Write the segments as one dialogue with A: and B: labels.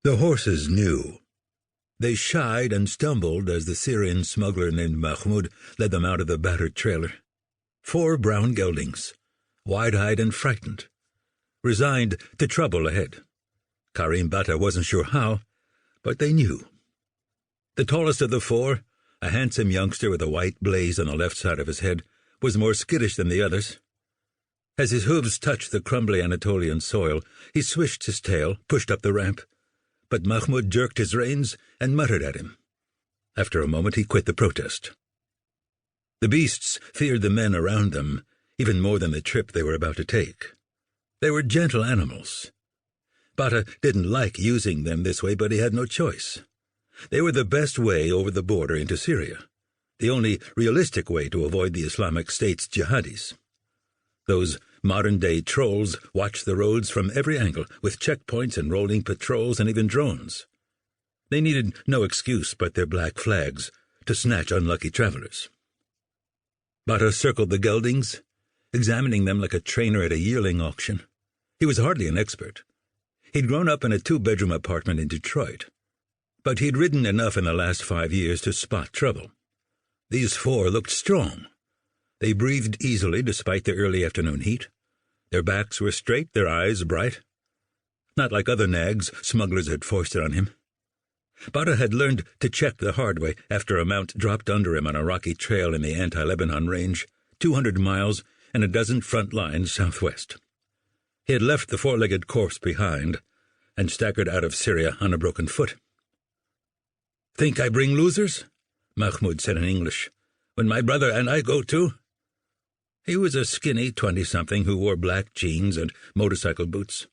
A: The horses knew. They shied and stumbled as the Syrian smuggler named Mahmoud led them out of the battered trailer. 4 brown geldings, wide-eyed and frightened, resigned to trouble ahead. Karim Bata wasn't sure how, but they knew. The tallest of the 4, a handsome youngster with a white blaze on the left side of his head, was more skittish than the others. As his hooves touched the crumbly Anatolian soil, he swished his tail, pushed up the ramp, but Mahmoud jerked his reins and muttered at him. After a moment he quit the protest. The beasts feared the men around them even more than the trip they were about to take. They were gentle animals. Bata didn't like using them this way, but he had no choice. They were the best way over the border into Syria, the only realistic way to avoid the Islamic State's jihadis. Those modern-day trolls watched the roads from every angle, with checkpoints and rolling patrols and even drones. They needed no excuse but their black flags to snatch unlucky travelers. Bata circled the geldings, examining them like a trainer at a yearling auction. He was hardly an expert. He'd grown up in a 2-bedroom apartment in Detroit, but he'd ridden enough in the last 5 years to spot trouble. These 4 looked strong. They breathed easily despite the early afternoon heat. Their backs were straight, their eyes bright. Not like other nags smugglers had foisted on him. Bata had learned to check the hard way after a mount dropped under him on a rocky trail in the anti-Lebanon range, 200 miles and a dozen front lines southwest. He had left the 4-legged corpse behind and staggered out of Syria on a broken foot. "Think I bring losers?" Mahmoud said in English. "When my brother and I go too?" He was a skinny 20-something who wore black jeans and motorcycle boots.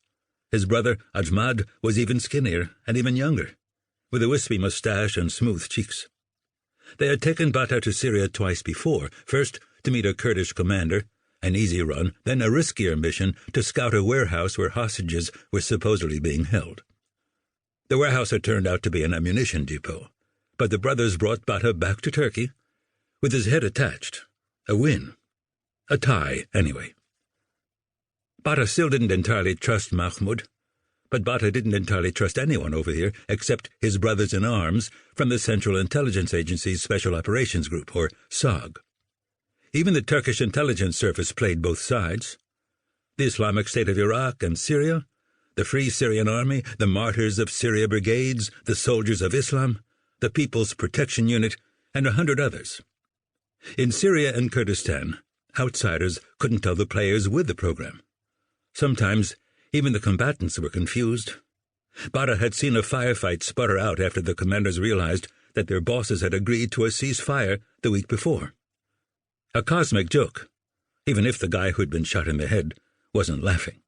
A: His brother, Ajmad, was even skinnier and even younger, with a wispy mustache and smooth cheeks. They had taken Bata to Syria twice before, first to meet a Kurdish commander, an easy run, then a riskier mission to scout a warehouse where hostages were supposedly being held. The warehouse had turned out to be an ammunition depot, but the brothers brought Bata back to Turkey, with his head attached. A win. A tie, anyway. Bata still didn't entirely trust Mahmoud, but Bata didn't entirely trust anyone over here except his brothers-in-arms from the Central Intelligence Agency's Special Operations Group, or SOG. Even the Turkish intelligence service played both sides. The Islamic State of Iraq and Syria, the Free Syrian Army, the Martyrs of Syria Brigades, the Soldiers of Islam, the People's Protection Unit, and 100 others. In Syria and Kurdistan, outsiders couldn't tell the players with the program. Sometimes even the combatants were confused. Bata had seen a firefight sputter out after the commanders realized that their bosses had agreed to a ceasefire the week before. A cosmic joke, even if the guy who'd been shot in the head wasn't laughing.